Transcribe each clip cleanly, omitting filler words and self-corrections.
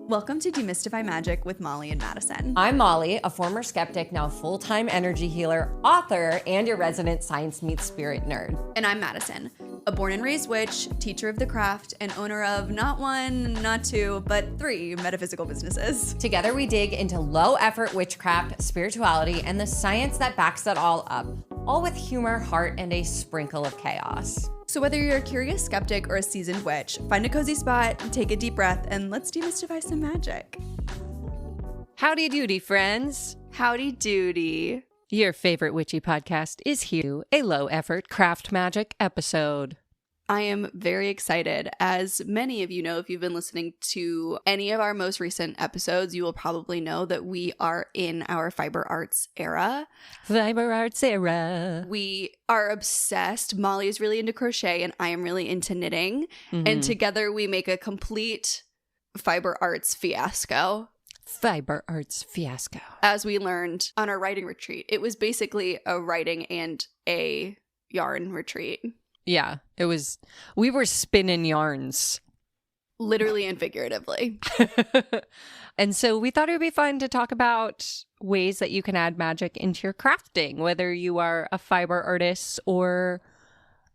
Welcome to Demystify Magic with Molly and Madison. I'm Molly, a former skeptic, now full-time energy healer, author, and your resident science meets spirit nerd. And I'm Madison, a born and raised witch, teacher of the craft, and owner of not one, not two, but 3 metaphysical businesses. Together we dig into low-effort witchcraft, spirituality, and the science that backs it all up, all with humor, heart, and a sprinkle of chaos. So whether you're a curious skeptic or a seasoned witch, find a cozy spot, take a deep breath, and let's demystify some magic. Howdy doody, friends. Howdy doody. Your favorite witchy podcast is here, a low-effort craft magic episode. I am very excited. As many of you know, if you've been listening to any of our most recent episodes, you will probably know that we are in our fiber arts era. Fiber arts era. We are obsessed. Molly is really into crochet and I am really into knitting. Mm-hmm. And together we make a complete fiber arts fiasco. Fiber arts fiasco. As we learned on our writing retreat, it was basically a writing and a yarn retreat. Yeah, we were spinning yarns. Literally and figuratively. And so we thought it would be fun to talk about ways that you can add magic into your crafting, whether you are a fiber artist or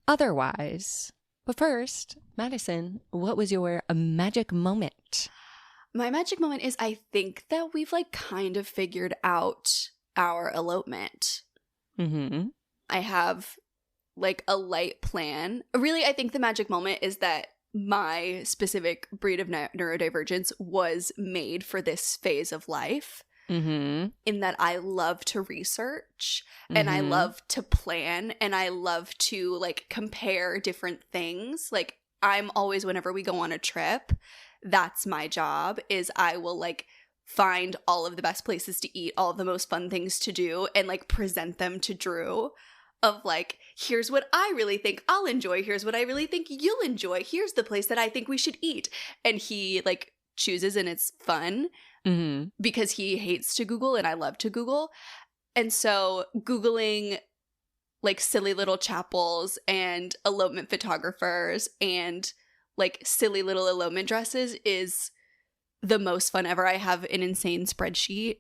otherwise. But first, Madison, what was your magic moment? My magic moment is I think that we've kind of figured out our elopement. Mm-hmm. I have a light plan. Really, I think the magic moment is that my specific breed of neurodivergence was made for this phase of life. Mm-hmm. In that I love to research and I love to plan and I love to compare different things. I'm always, whenever we go on a trip, that's my job, is I will find all of the best places to eat, all of the most fun things to do, and present them to Drew. Of here's what I really think I'll enjoy. Here's what I really think you'll enjoy. Here's the place that I think we should eat. And he chooses, and it's fun because he hates to Google and I love to Google. And so Googling silly little chapels and elopement photographers and silly little elopement dresses is the most fun ever. I have an insane spreadsheet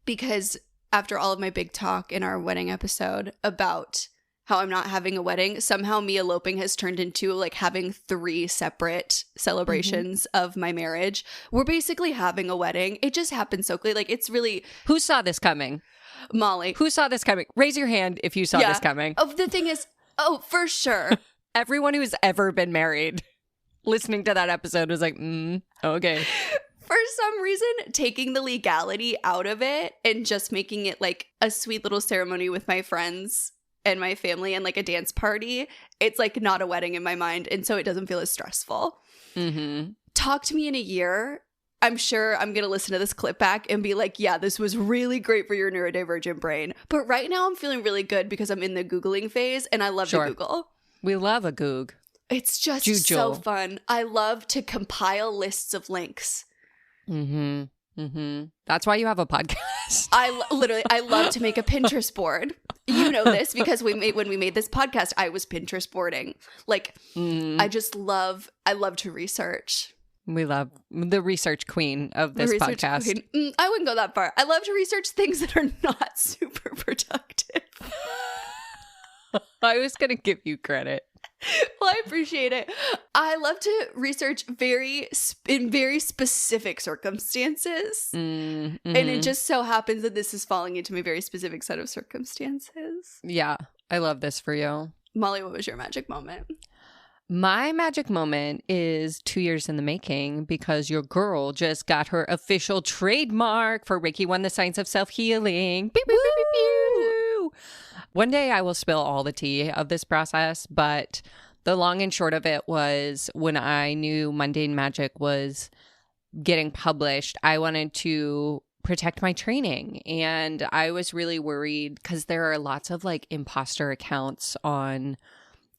because after all of my big talk in our wedding episode about how I'm not having a wedding, somehow me eloping has turned into having 3 separate celebrations of my marriage. We're basically having a wedding. It just happened so quickly. It's really... Who saw this coming? Molly. Who saw this coming? Raise your hand if you saw this coming. Oh, the thing is, for sure. Everyone who's ever been married listening to that episode was okay. For some reason, taking the legality out of it and just making it a sweet little ceremony with my friends and my family and a dance party, it's not a wedding in my mind. And so it doesn't feel as stressful. Mm-hmm. Talk to me in a year. I'm sure I'm going to listen to this clip back and be yeah, this was really great for your neurodivergent brain. But right now I'm feeling really good because I'm in the Googling phase and I love to Google. We love a Goog. It's just so fun. I love to compile lists of links. That's why you have a podcast. I love to make a Pinterest board. You know this because when we made this podcast, I was Pinterest boarding. I love to research. We love the research queen of this podcast. I wouldn't go that far. I love to research things that are not super productive. I was going to give you credit. Well, I appreciate it. I love to research in very specific circumstances. And it just so happens that this is falling into my very specific set of circumstances. Yeah, I love this for you. Molly, what was your magic moment? My magic moment is 2 years in the making because your girl just got her official trademark for Reiki 1, the Science of Self-Healing. Pew, pew, pew, pew, pew. One day I will spill all the tea of this process, but the long and short of it was when I knew Mundane Magic was getting published, I wanted to protect my training. And I was really worried because there are lots of imposter accounts on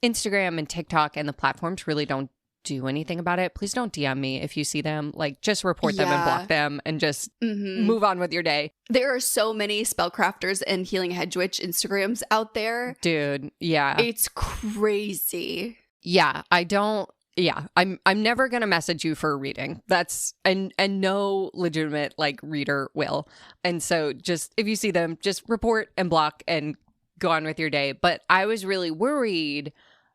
Instagram and TikTok, and the platforms really don't do anything about it. Please don't DM me if you see them. Just report them and block them and just move on with your day. There are so many spellcrafters and Healing Hedge Witch Instagrams out there. Dude, yeah. It's crazy. Yeah, I don't Yeah, I'm never gonna message you for a reading. That's and no legitimate like reader will. And so just if you see them, just report and block and go on with your day. But I was really worried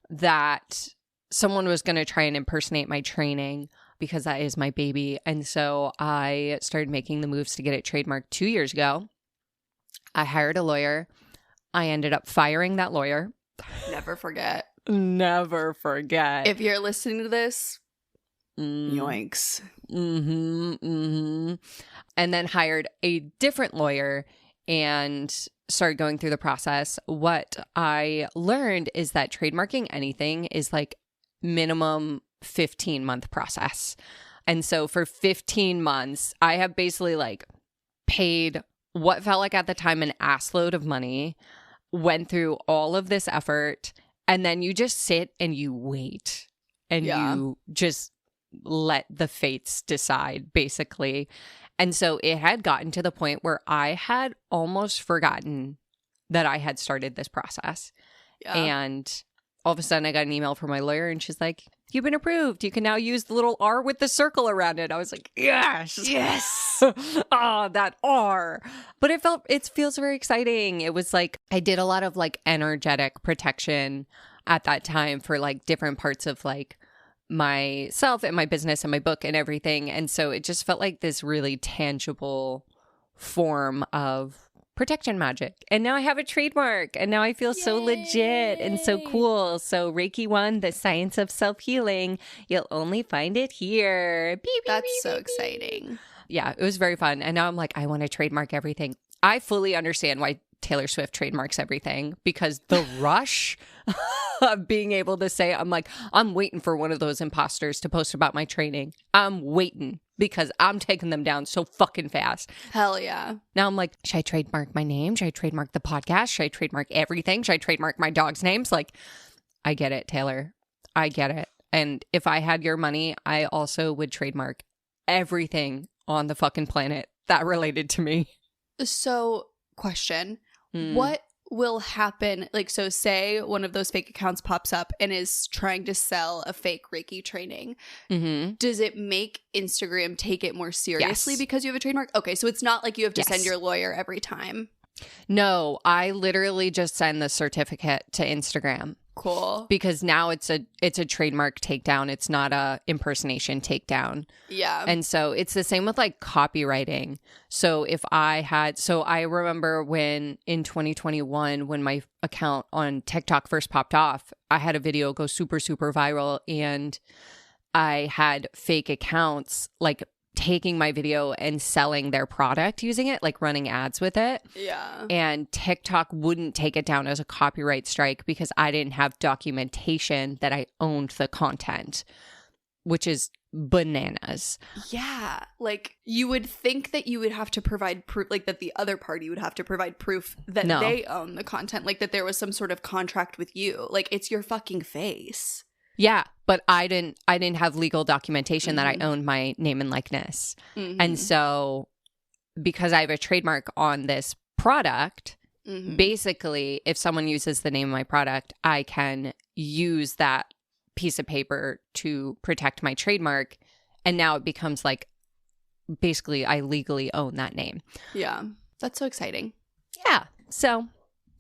that someone was gonna try and impersonate my training because that is my baby. And so I started making the moves to get it trademarked 2 years ago. I hired a lawyer. I ended up firing that lawyer. Never forget. Never forget. If you're listening to this, yoinks. And then hired a different lawyer and started going through the process. What I learned is that trademarking anything is like minimum 15-month process. And so for 15 months, I have basically like paid what felt like at the time an assload of money, went through all of this effort, and then you just sit and you wait and you just let the fates decide, basically. And so it had gotten to the point where I had almost forgotten that I had started this process. Yeah. And all of a sudden I got an email from my lawyer and she's like, "You've been approved. You can now use the little R with the circle around it." I was like, yes. Yes. Oh, that R. But it feels very exciting. It was like, I did a lot of like energetic protection at that time for like different parts of like myself and my business and my book and everything. And so it just felt like this really tangible form of protection magic. And now I have a trademark and now I feel so legit and so cool. So Reiki 1, the science of self-healing, you'll only find it here. Beep, That's beep, so beep, exciting. Beep. Yeah, it was very fun. And now I'm like, I want to trademark everything. I fully understand why Taylor Swift trademarks everything, because the rush of being able to say, I'm like, I'm waiting for one of those imposters to post about my training. I'm waiting because I'm taking them down so fucking fast. Hell yeah. Now I'm like, should I trademark my name? Should I trademark the podcast? Should I trademark everything? Should I trademark my dog's names? Like, I get it, Taylor. I get it. And if I had your money, I also would trademark everything on the fucking planet that related to me. So, question. What will happen? Like, so say one of those fake accounts pops up and is trying to sell a fake Reiki training. Does it make Instagram take it more seriously because you have a trademark? Okay, so it's not like you have to send your lawyer every time. No, I literally just send the certificate to Instagram. Cool. Because now it's a trademark takedown. It's not a impersonation takedown. Yeah. And so it's the same with like copywriting. So I remember when in 2021, when my account on TikTok first popped off, I had a video go super, super viral, and I had fake accounts like taking my video and selling their product using it, like running ads with it. Yeah. And TikTok wouldn't take it down as a copyright strike because I didn't have documentation that I owned the content, which is bananas. Yeah. Like, you would think that you would have to provide proof, like that the other party would have to provide proof that they own the content, like that there was some sort of contract with you. Like, it's your fucking face. Yeah, but I didn't have legal documentation that I owned my name and likeness. And so because I have a trademark on this product, basically if someone uses the name of my product, I can use that piece of paper to protect my trademark. And now it becomes like, basically I legally own that name. Yeah, that's so exciting. Yeah, so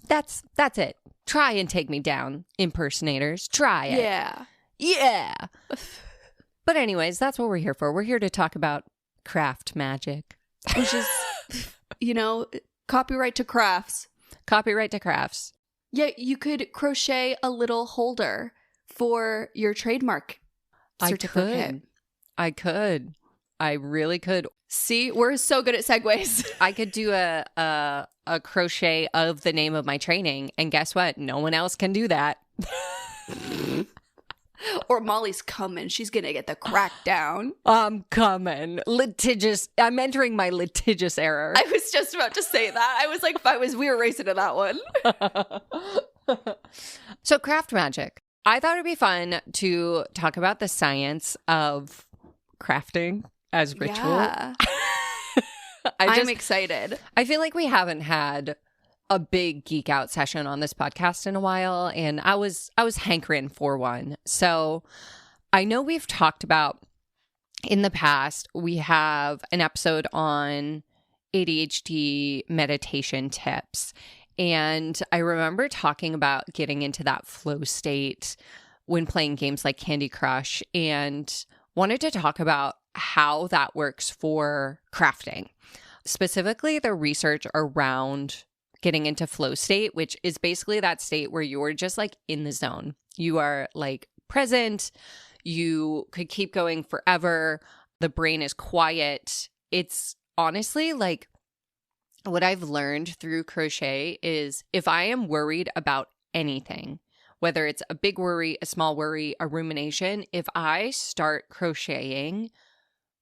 that's it. Try and take me down, impersonators. Try it. Yeah. Yeah. But anyways, that's what we're here for. We're here to talk about craft magic. Which is, copyright to crafts. Copyright to crafts. Yeah, you could crochet a little holder for your trademark certificate. I could. I really could. See, we're so good at segues. I could do a crochet of the name of my training, and guess what? No one else can do that. Or Molly's coming. She's going to get the crackdown. I'm coming. Litigious. I'm entering my litigious era. I was just about to say that. I was like, we were racing to that one. So craft magic. I thought it'd be fun to talk about the science of crafting as ritual. Yeah. I'm excited. I feel like we haven't had a big geek out session on this podcast in a while, and I was hankering for one. So I know we've talked about in the past, we have an episode on ADHD meditation tips. And I remember talking about getting into that flow state when playing games like Candy Crush, and wanted to talk about how that works for crafting. Specifically, the research around getting into flow state, which is basically that state where you're just like in the zone. You are like present. You could keep going forever. The brain is quiet. It's honestly like what I've learned through crochet is if I am worried about anything, whether it's a big worry, a small worry, a rumination, if I start crocheting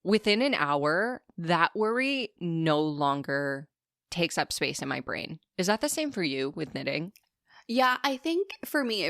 within an hour, that worry no longer takes up space in my brain. Is that the same for you with knitting? Yeah, I think for me,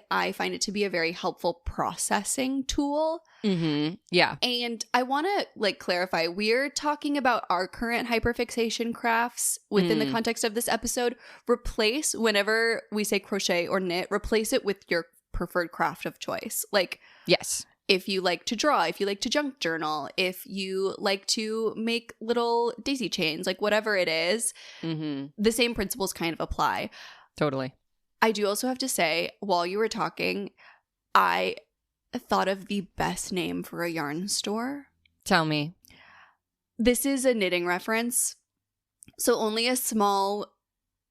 I find it to be a very helpful processing tool. Mm-hmm. Yeah. And I want to like clarify, we're talking about our current hyperfixation crafts within the context of this episode. Replace, whenever we say crochet or knit, replace it with your preferred craft of choice. Like, yes. If you like to draw, if you like to junk journal, if you like to make little daisy chains, like whatever it is, the same principles kind of apply. Totally. I do also have to say, while you were talking, I thought of the best name for a yarn store. Tell me. This is a knitting reference. So only a small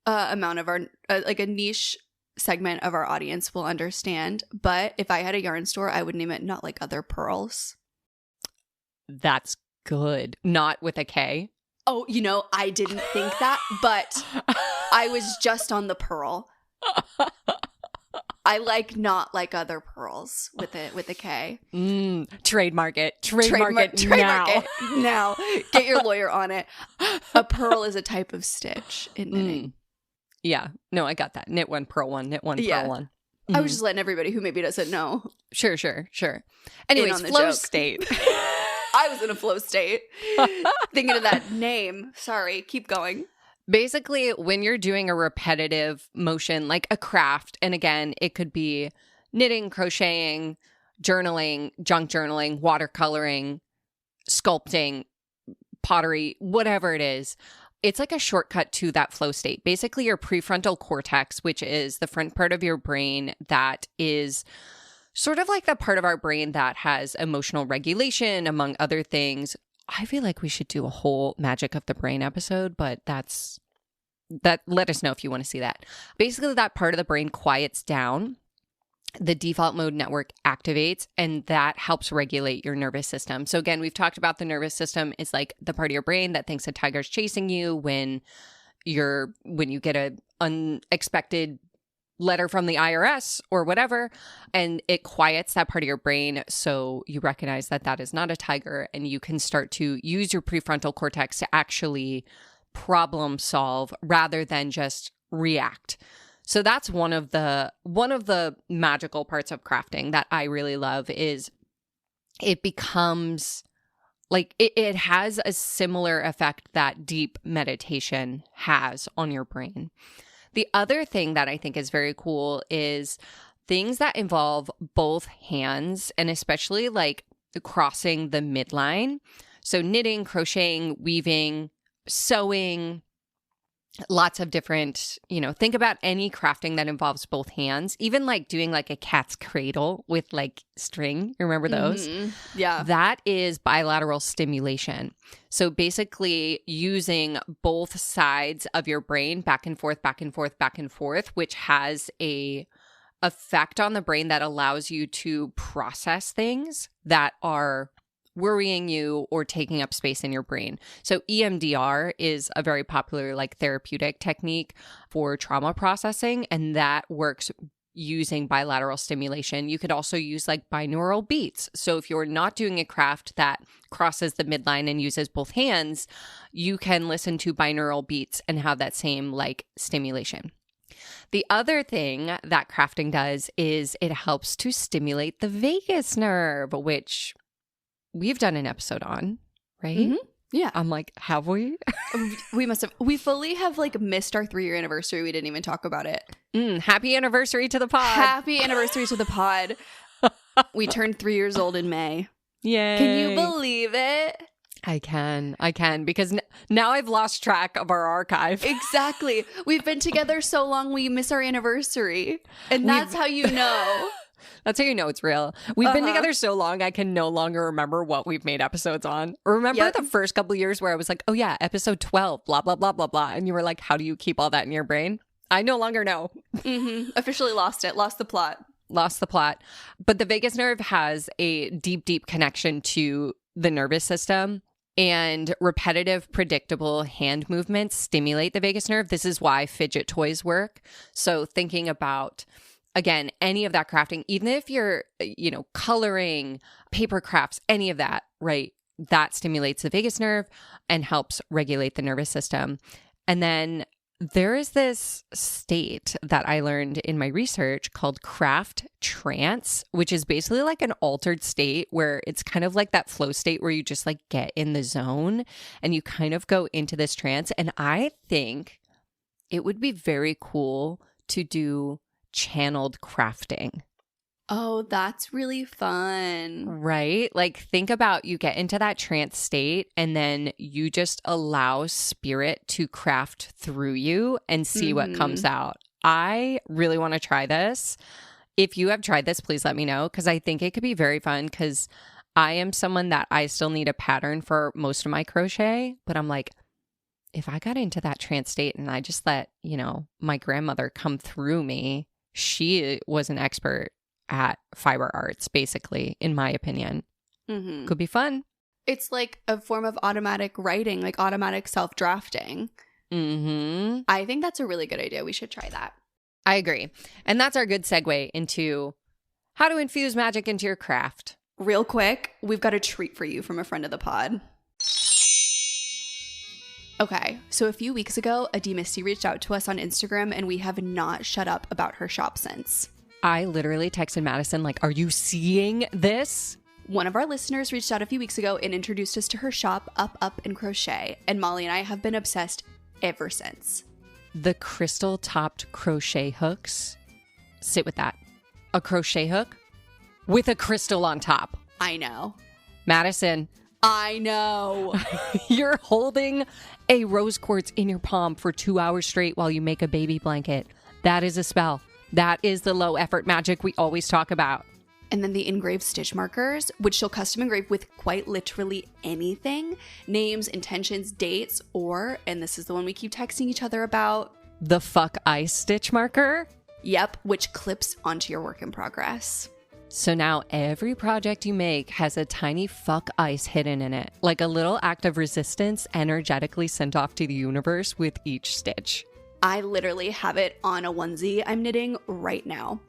amount of our, like a niche segment of our audience will understand. But if I had a yarn store, I would name it Not Like Other Pearls. That's good. Not with a K. Oh, I didn't think that, but I was just on the pearl. I like Not Like Other Pearls with a K. Trademark it. Trademark it now. Get your lawyer on it. A pearl is a type of stitch in knitting. Yeah. No, I got that. Knit one, pearl one, knit one, pearl one. I was just letting everybody who maybe doesn't know. Sure. Anyways, flow state. I was in a flow state. Thinking of that name. Sorry, keep going. Basically, when you're doing a repetitive motion, like a craft, and again, it could be knitting, crocheting, journaling, junk journaling, watercoloring, sculpting, pottery, whatever it is, it's like a shortcut to that flow state. Basically, your prefrontal cortex, which is the front part of your brain that is sort of like the part of our brain that has emotional regulation, among other things. I feel like we should do a whole Magic of the Brain episode, but let us know if you want to see that. Basically, that part of the brain quiets down. The default mode network activates, and that helps regulate your nervous system. So again, we've talked about the nervous system is like the part of your brain that thinks a tiger's chasing you when you get an unexpected letter from the IRS or whatever, and it quiets that part of your brain so you recognize that that is not a tiger, and you can start to use your prefrontal cortex to actually problem solve rather than just react. So that's one of the magical parts of crafting that I really love is it becomes like it has a similar effect that deep meditation has on your brain. The other thing that I think is very cool is things that involve both hands, and especially like crossing the midline. So knitting, crocheting, weaving, sewing, lots of different, think about any crafting that involves both hands, even like doing like a cat's cradle with like string. You remember those? Mm-hmm. Yeah. That is bilateral stimulation. So basically using both sides of your brain back and forth, back and forth, back and forth, which has a effect on the brain that allows you to process things that are worrying you or taking up space in your brain. So EMDR is a very popular like therapeutic technique for trauma processing, and that works using bilateral stimulation. You could also use like binaural beats. So if you're not doing a craft that crosses the midline and uses both hands, you can listen to binaural beats and have that same like stimulation. The other thing that crafting does is it helps to stimulate the vagus nerve, which we've done an episode on, right? Mm-hmm. Yeah. I'm like, have we? We must have. We fully have like missed our 3-year anniversary. We didn't even talk about it. Happy anniversary to the pod. Happy anniversary to the pod. We turned 3 years old in May. Yay. Can you believe it? I can, because now I've lost track of our archive. Exactly. We've been together so long, we miss our anniversary. And that's how you know. That's how you know it's real. We've been together so long, I can no longer remember what we've made episodes on. Remember the first couple of years where I was like, oh yeah, episode 12, blah, blah, blah, blah, blah. And you were like, how do you keep all that in your brain? I no longer know. Officially lost it. Lost the plot. But the vagus nerve has a deep, deep connection to the nervous system. And repetitive, predictable hand movements stimulate the vagus nerve. This is why fidget toys work. So thinking about, again, any of that crafting, even if you're, coloring, paper crafts, any of that, right? That stimulates the vagus nerve and helps regulate the nervous system. And then there is this state that I learned in my research called craft trance, which is basically like an altered state where it's kind of like that flow state where you just like get in the zone and you kind of go into this trance. And I think it would be very cool to do channeled crafting. Oh, that's really fun. Right? Like think about you get into that trance state and then you just allow spirit to craft through you and see what comes out. I really want to try this. If you have tried this, please let me know because I think it could be very fun because I am someone that I still need a pattern for most of my crochet, but I'm like, if I got into that trance state and I just let, my grandmother come through me, she was an expert at fiber arts, basically, in my opinion. Could be fun. It's like a form of automatic writing, like automatic self-drafting. I think that's a really good idea. We should try that. I agree. And that's our good segue into how to infuse magic into your craft. Real quick, we've got a treat for you from a friend of the pod. Okay, so a few weeks ago, a Misty reached out to us on Instagram and we have not shut up about her shop since. I literally texted Madison like, are you seeing this? One of our listeners reached out a few weeks ago and introduced us to her shop, Up and Crochet, and Molly and I have been obsessed ever since. The crystal-topped crochet hooks. Sit with that. A crochet hook with a crystal on top. I know. Madison. I know. You're holding a rose quartz in your palm for 2 hours straight while you make a baby blanket. That is a spell. That is the low effort magic we always talk about. And then the engraved stitch markers, which she'll custom engrave with quite literally anything. Names, intentions, dates, or, and this is the one we keep texting each other about, the fuck ice stitch marker. Yep, which clips onto your work in progress. So now every project you make has a tiny fuck ice hidden in it, like a little act of resistance energetically sent off to the universe with each stitch. I literally have it on a onesie I'm knitting right now.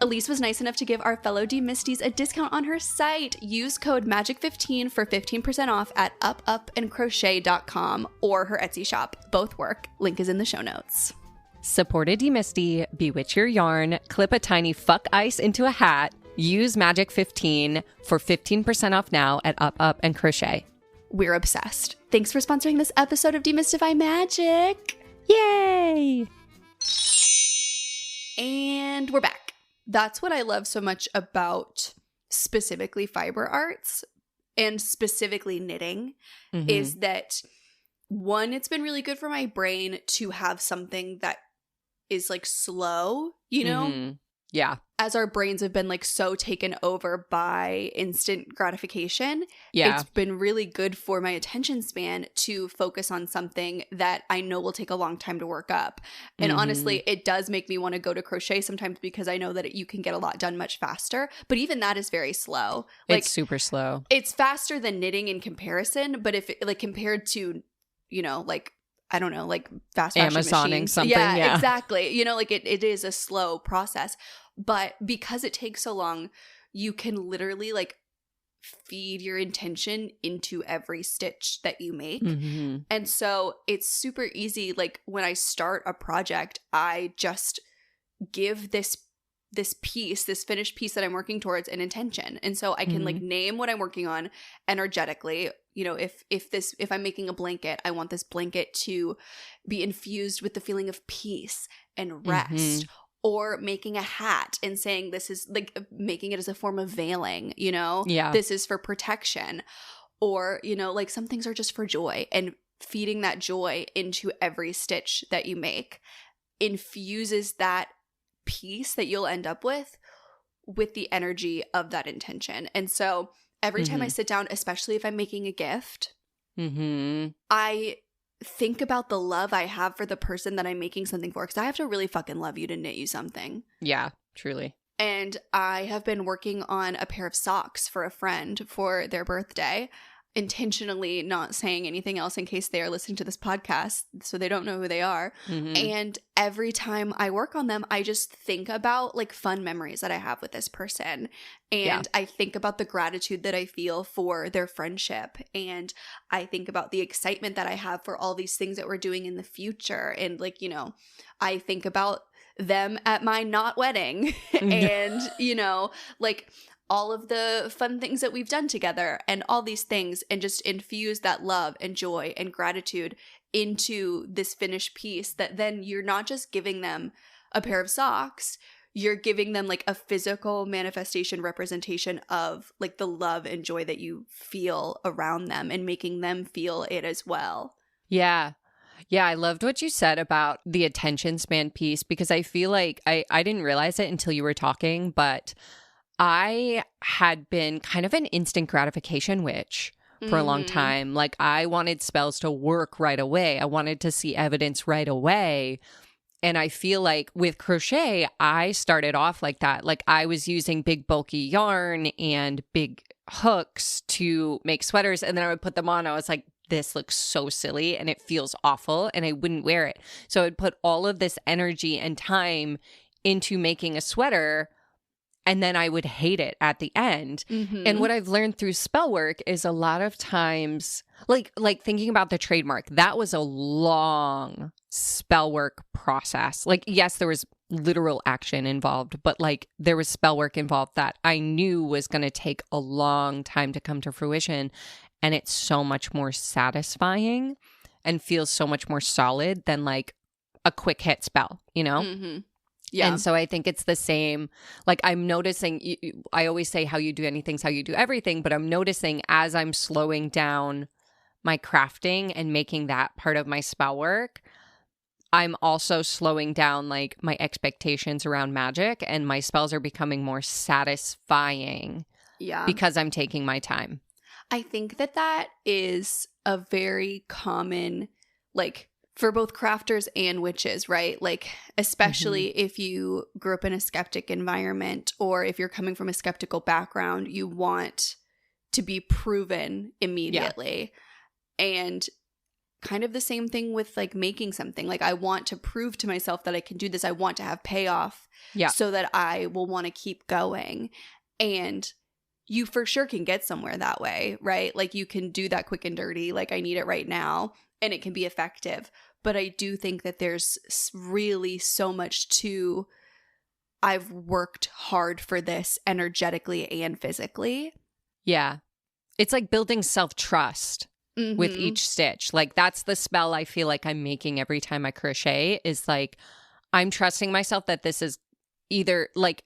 Elise was nice enough to give our fellow Misties a discount on her site. Use code MAGIC15 for 15% off at upandcrochet.com or her Etsy shop. Both work. Link is in the show notes. Support a Misty, bewitch your yarn, clip a tiny fuck ice into a hat, use MAGIC15 for 15% off now at Up and Crochet. We're obsessed. Thanks for sponsoring this episode of Demystify Magic. Yay! And we're back. That's what I love so much about specifically fiber arts and specifically knitting is that, one, it's been really good for my brain to have something that is like slow, Yeah. As our brains have been like so taken over by instant gratification, yeah, it's been really good for my attention span to focus on something that I know will take a long time to work up. And honestly, it does make me want to go to crochet sometimes because I know that you can get a lot done much faster. But even that is very slow. Like, it's super slow. It's faster than knitting in comparison. But if like compared to, like, I don't know, like fast fashion Amazoning machines. something. Yeah, exactly. Like it is a slow process. But because it takes so long, you can literally like feed your intention into every stitch that you make. And so it's super easy. Like when I start a project, I just give this piece, this finished piece that I'm working towards, an intention. And so I can like name what I'm working on energetically. If I'm making a blanket, I want this blanket to be infused with the feeling of peace and rest. or making a hat and saying this is like making it as a form of veiling, you know? Yeah. This is for protection. Or, you know, like some things are just for joy, and feeding that joy into every stitch that you make infuses that piece that you'll end up with the energy of that intention. And so every time I sit down, especially if I'm making a gift, I think about the love I have for the person that I'm making something for, because I have to really fucking love you to knit you something. Yeah, truly. And I have been working on a pair of socks for a friend for their birthday, intentionally not saying anything else in case they are listening to this podcast, so they don't know who they are. And every time I work on them, I just think about like fun memories that I have with this person. And I think about the gratitude that I feel for their friendship. And I think about the excitement that I have for all these things that we're doing in the future. And like, you know, I think about them at my not wedding and, you know, like all of the fun things that we've done together and all these things, and just infuse that love and joy and gratitude into this finished piece that then you're not just giving them a pair of socks, you're giving them like a physical manifestation representation of like the love and joy that you feel around them and making them feel it as well. Yeah. Yeah, I loved what you said about the attention span piece, because I feel like I didn't realize it until you were talking, but I had been kind of an instant gratification witch for a long time. Like I wanted spells to work right away. I wanted to see evidence right away. And I feel like with crochet, I started off like that. Like I was using big bulky yarn and big hooks to make sweaters. And then I would put them on. I was like, this looks so silly and it feels awful, and I wouldn't wear it. So I would put all of this energy and time into making a sweater, and then I would hate it at the end. And what I've learned through spellwork is a lot of times, like thinking about the trademark, that was a long spellwork process. Like, yes, there was literal action involved, but like there was spellwork involved that I knew was going to take a long time to come to fruition. And it's so much more satisfying and feels so much more solid than like a quick hit spell, you know? Yeah. And so I think it's the same. Like I'm noticing, I always say how you do anything's how you do everything, but I'm noticing as I'm slowing down my crafting and making that part of my spell work, I'm also slowing down like my expectations around magic, and my spells are becoming more satisfying. Yeah. Because I'm taking my time. I think that is a very common, like, for both crafters and witches, right? Like, especially if you grew up in a skeptic environment, or if you're coming from a skeptical background, you want to be proven immediately. Yeah. And kind of the same thing with like making something. Like I want to prove to myself that I can do this. I want to have payoff so that I will want to keep going. And you for sure can get somewhere that way, right? Like you can do that quick and dirty, like I need it right now, and it can be effective. But I do think that there's really so much to, I've worked hard for this energetically and physically. Yeah. It's like building self-trust with each stitch. Like that's the spell I feel like I'm making every time I crochet, is like I'm trusting myself that this is either like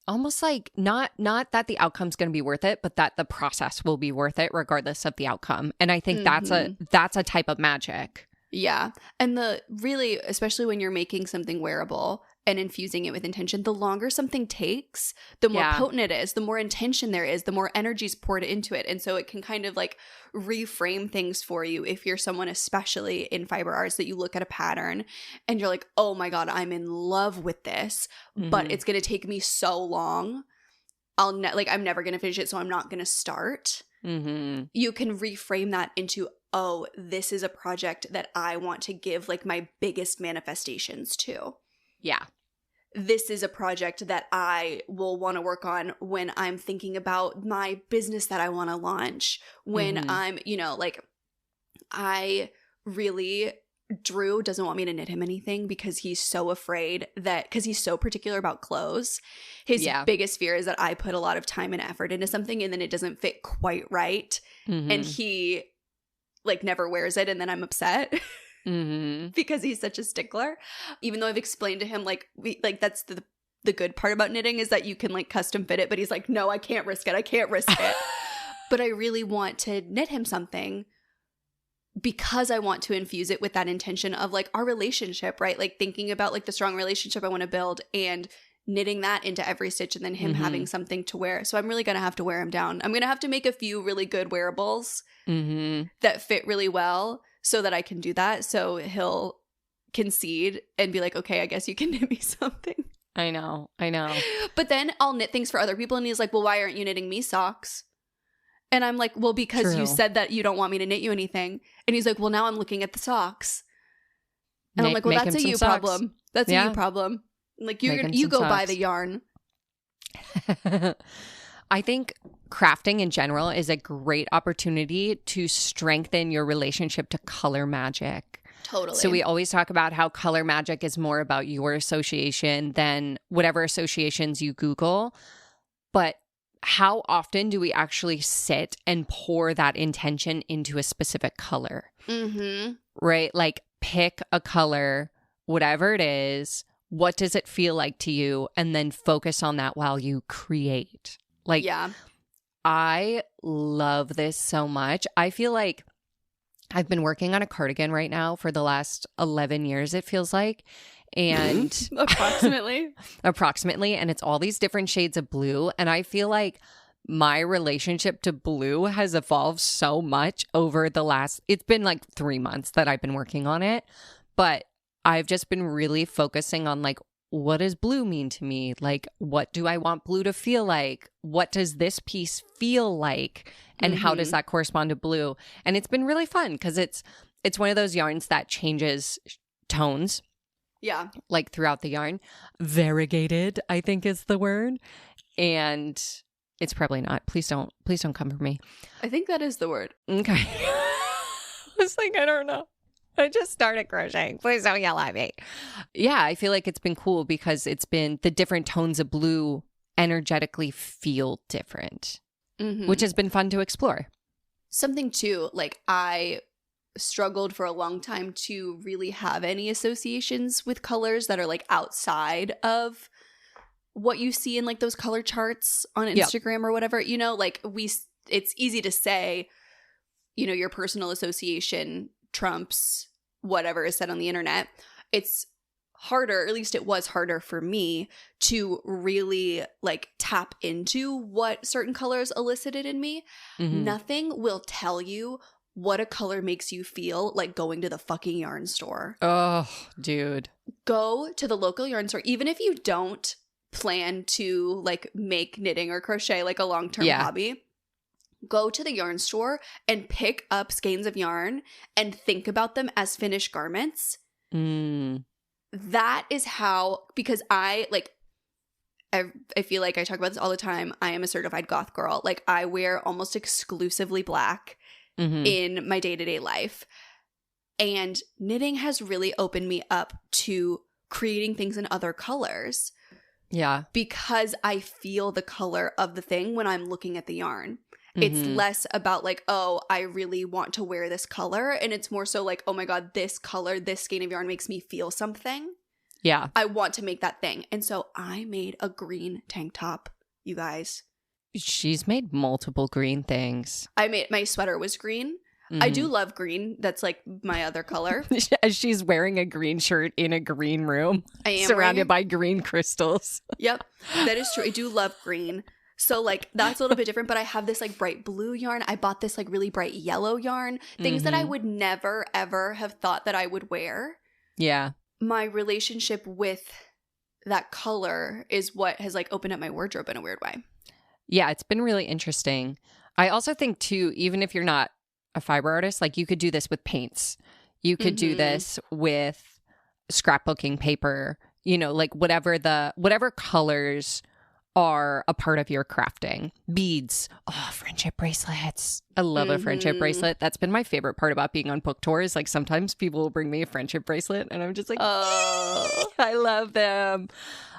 almost like not that the outcome's going to be worth it, but that the process will be worth it regardless of the outcome. And I think that's a type of magic. Yeah. And the really, especially when you're making something wearable and infusing it with intention, the longer something takes, the more potent it is, the more intention there is, the more energy's poured into it. And so it can kind of like reframe things for you if you're someone, especially in fiber arts, that you look at a pattern and you're like, oh my God, I'm in love with this, but it's going to take me so long. I'm never going to finish it, so I'm not going to start. You can reframe that into, oh, this is a project that I want to give like my biggest manifestations to. Yeah. This is a project that I will want to work on when I'm thinking about my business that I want to launch. When I'm, like Drew doesn't want me to knit him anything because he's so afraid because he's so particular about clothes. His biggest fear is that I put a lot of time and effort into something and then it doesn't fit quite right. And he like never wears it and then I'm upset. because he's such a stickler. Even though I've explained to him, like, that's the good part about knitting is that you can like custom fit it, but he's like, no, I can't risk it. I can't risk it. But I really want to knit him something because I want to infuse it with that intention of like our relationship, right? Like thinking about like the strong relationship I want to build and knitting that into every stitch and then him having something to wear. So I'm really going to have to wear him down. I'm going to have to make a few really good wearables that fit really well so that I can do that. So he'll concede and be like, okay, I guess you can knit me something. I know. But then I'll knit things for other people and he's like, well, why aren't you knitting me socks? And I'm like, well, because you said that you don't want me to knit you anything. And he's like, well, now I'm looking at the socks. And I'm like, well, that's a you problem. That's a you problem. Like, you go buy the yarn. I think crafting in general is a great opportunity to strengthen your relationship to color magic. Totally. So we always talk about how color magic is more about your association than whatever associations you Google. But how often do we actually sit and pour that intention into a specific color? Right? Like pick a color, whatever it is. What does it feel like to you? And then focus on that while you create. Like, I love this so much. I feel like I've been working on a cardigan right now for the last 11 years, it feels like. And approximately. And it's all these different shades of blue. And I feel like my relationship to blue has evolved so much over it's been like 3 months that I've been working on it. But I've just been really focusing on like, what does blue mean to me? Like, what do I want blue to feel like? What does this piece feel like? And how does that correspond to blue? And it's been really fun because it's one of those yarns that changes tones. Yeah. Like throughout the yarn. Variegated, I think is the word. And it's probably not. Please don't come for me. I think that is the word. Okay. I was like, I don't know. I just started crocheting. Please don't yell at me. Yeah, I feel like it's been cool because it's been the different tones of blue energetically feel different, which has been fun to explore. Something too, like I struggled for a long time to really have any associations with colors that are like outside of what you see in like those color charts on Instagram or whatever, you know, like it's easy to say, you know, your personal association trumps whatever is said on the internet. It's harder, or at least it was harder for me to really like tap into what certain colors elicited in me. Nothing will tell you what a color makes you feel like going to the fucking yarn store. Oh, dude. Go to the local yarn store, even if you don't plan to like make knitting or crochet like a long-term hobby. Go to the yarn store and pick up skeins of yarn and think about them as finished garments. That is how, because I feel like I talk about this all the time. I am a certified goth girl. Like I wear almost exclusively black in my day-to-day life. And knitting has really opened me up to creating things in other colors. Yeah. Because I feel the color of the thing when I'm looking at the yarn. It's less about like, oh, I really want to wear this color. And it's more so like, oh my God, this color, this skein of yarn makes me feel something. Yeah. I want to make that thing. And so I made a green tank top, you guys. She's made multiple green things. My sweater was green. I do love green. That's like my other color. She's wearing a green shirt in a green room. I am surrounded by green crystals. Yep. That is true. I do love green. So like that's a little bit different, but I have this like bright blue yarn. I bought this like really bright yellow yarn. Things that I would never ever have thought that I would wear. Yeah. My relationship with that color is what has like opened up my wardrobe in a weird way. Yeah, it's been really interesting. I also think too, even if you're not a fiber artist, like you could do this with paints. You could do this with scrapbooking paper, you know, like whatever colors are a part of your crafting. Beads. Oh, friendship bracelets. I love a friendship bracelet. That's been my favorite part about being on book tours. Like sometimes people will bring me a friendship bracelet and I'm just like, oh, I love them.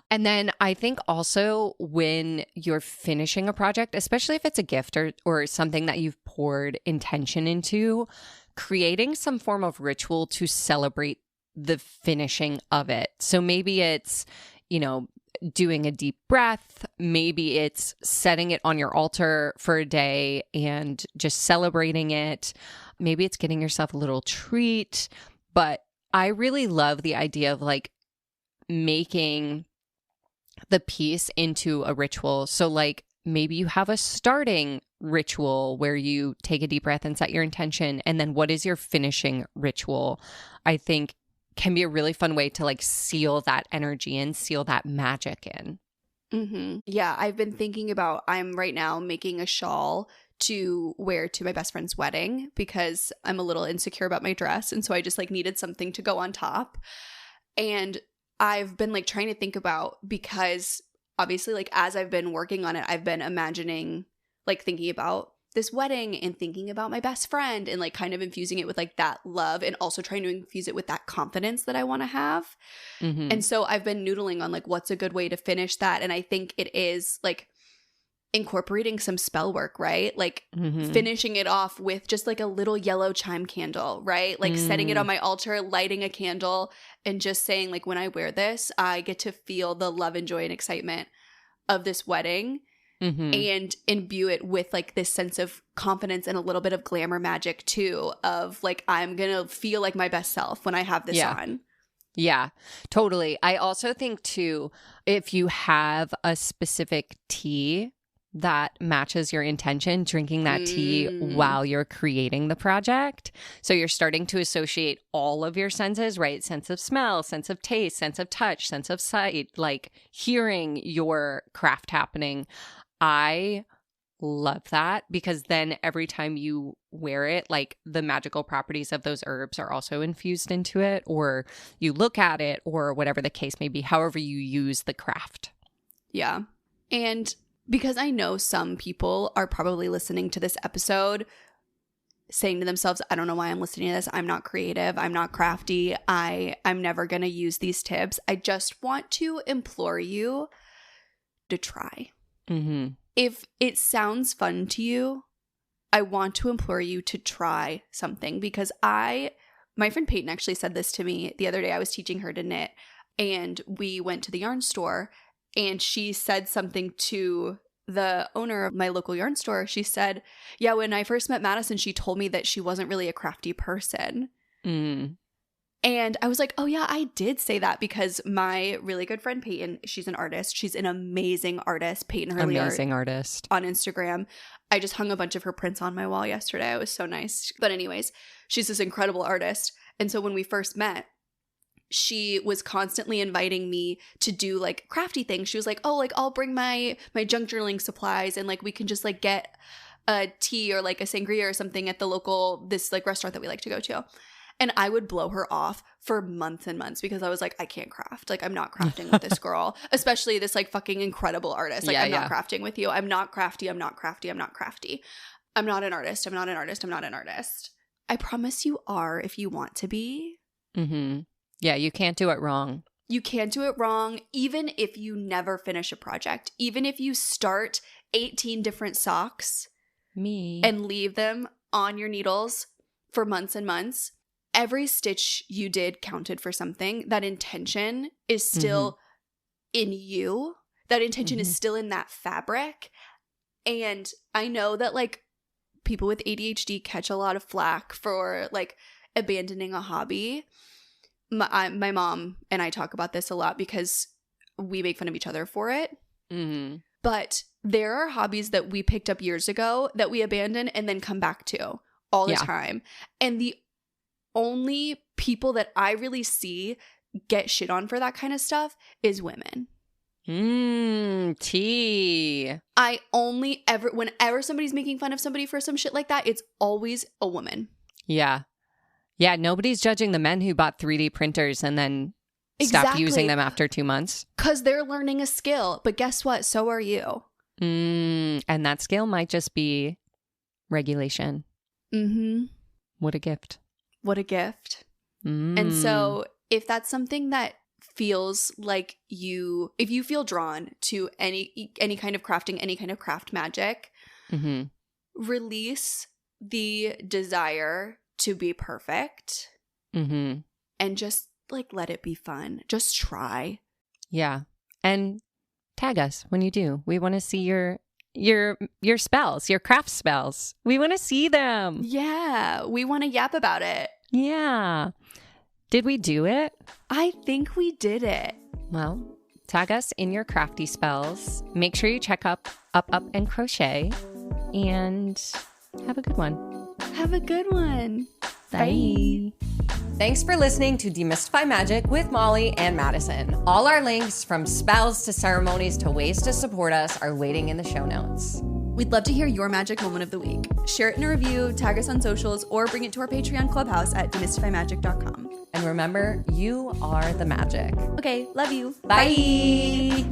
And then I think also when you're finishing a project, especially if it's a gift or something that you've poured intention into, creating some form of ritual to celebrate the finishing of it. So maybe it's, doing a deep breath. Maybe it's setting it on your altar for a day and just celebrating it. Maybe it's getting yourself a little treat. But I really love the idea of like making the piece into a ritual. So like maybe you have a starting ritual where you take a deep breath and set your intention. And then what is your finishing ritual? I think can be a really fun way to like seal that energy and seal that magic in. Mm-hmm. Yeah, I've been thinking about, I'm right now making a shawl to wear to my best friend's wedding because I'm a little insecure about my dress. And so I just like needed something to go on top. And I've been like trying to think about, because obviously like as I've been working on it, I've been imagining, like thinking about this wedding and thinking about my best friend and like kind of infusing it with like that love and also trying to infuse it with that confidence that I want to have. Mm-hmm. And so I've been noodling on like what's a good way to finish that. And I think it is like incorporating some spell work, right? Like finishing it off with just like a little yellow chime candle, right? Like setting it on my altar, lighting a candle and just saying like, when I wear this, I get to feel the love and joy and excitement of this wedding. And imbue it with like this sense of confidence and a little bit of glamour magic too, of like, I'm gonna feel like my best self when I have this on. Yeah, totally. I also think too, if you have a specific tea that matches your intention, drinking that tea while you're creating the project. So you're starting to associate all of your senses, right? Sense of smell, sense of taste, sense of touch, sense of sight, like hearing your craft happening. I love that because then every time you wear it, like the magical properties of those herbs are also infused into it, or you look at it, or whatever the case may be, however you use the craft. Yeah. And because I know some people are probably listening to this episode saying to themselves, I don't know why I'm listening to this. I'm not creative. I'm not crafty. I'm never going to use these tips. I just want to implore you to try. If it sounds fun to you, I want to implore you to try something because my friend Peyton actually said this to me the other day. I was teaching her to knit and we went to the yarn store and she said something to the owner of my local yarn store. She said, yeah, when I first met Madison, she told me that she wasn't really a crafty person. And I was like, oh yeah, I did say that because my really good friend Peyton, she's an artist. She's an amazing artist. Peyton Hurley amazing artist on Instagram. I just hung a bunch of her prints on my wall yesterday. It was so nice. But anyways, she's this incredible artist. And so when we first met, she was constantly inviting me to do like crafty things. She was like, oh, like I'll bring my junk journaling supplies and like we can just like get a tea or like a sangria or something at the local, this like restaurant that we like to go to. And I would blow her off for months and months because I was like, I can't craft. Like, I'm not crafting with this girl, especially this like fucking incredible artist. Like, I'm not crafting with you. I'm not crafty. I'm not crafty. I'm not crafty. I'm not an artist. I'm not an artist. I'm not an artist. I promise you are if you want to be. Yeah, you can't do it wrong. You can't do it wrong, even if you never finish a project. Even if you start 18 different socks and leave them on your needles for months and months. Every stitch you did counted for something. That intention is still in you. That intention is still in that fabric. And I know that like people with ADHD catch a lot of flack for like abandoning a hobby. My mom and I talk about this a lot because we make fun of each other for it. But there are hobbies that we picked up years ago that we abandon and then come back to all the time. And the only people that I really see get shit on for that kind of stuff is women. Tea. I only ever, whenever somebody's making fun of somebody for some shit like that, it's always a woman. Yeah. Yeah, nobody's judging the men who bought 3D printers and then stopped using them after 2 months. Because they're learning a skill. But guess what? So are you. And that skill might just be regulation. What a gift. What a gift. And so if that's something that feels like if you feel drawn to any kind of crafting, any kind of craft magic, release the desire to be perfect. Mm-hmm. And just like let it be fun. Just try. Yeah. And tag us when you do. We want to see your spells, your craft spells. We want to see them. Yeah. We want to yap about it. Yeah. Did we do it? I think we did it. Well, tag us in your crafty spells. Make sure you check up, and crochet. And have a good one. Have a good one. Bye. Thanks for listening to Demystify Magic with Molly and Madison. All our links from spells to ceremonies to ways to support us are waiting in the show notes. We'd love to hear your magic moment of the week. Share it in a review, tag us on socials, or bring it to our Patreon clubhouse at demystifymagic.com. And remember, you are the magic. Okay, love you. Bye.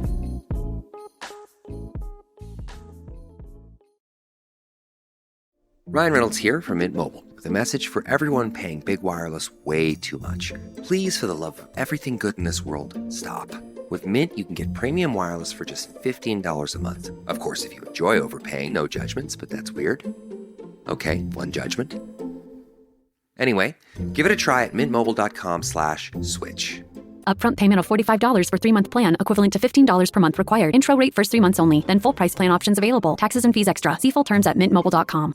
Ryan Reynolds here from Mint Mobile with a message for everyone paying big wireless way too much. Please, for the love of everything good in this world, stop. With Mint, you can get premium wireless for just $15 a month. Of course, if you enjoy overpaying, no judgments, but that's weird. Okay, one judgment. Anyway, give it a try at mintmobile.com/switch. Upfront payment of $45 for 3-month plan, equivalent to $15 per month required. Intro rate first 3 months only, then full price plan options available. Taxes and fees extra. See full terms at mintmobile.com.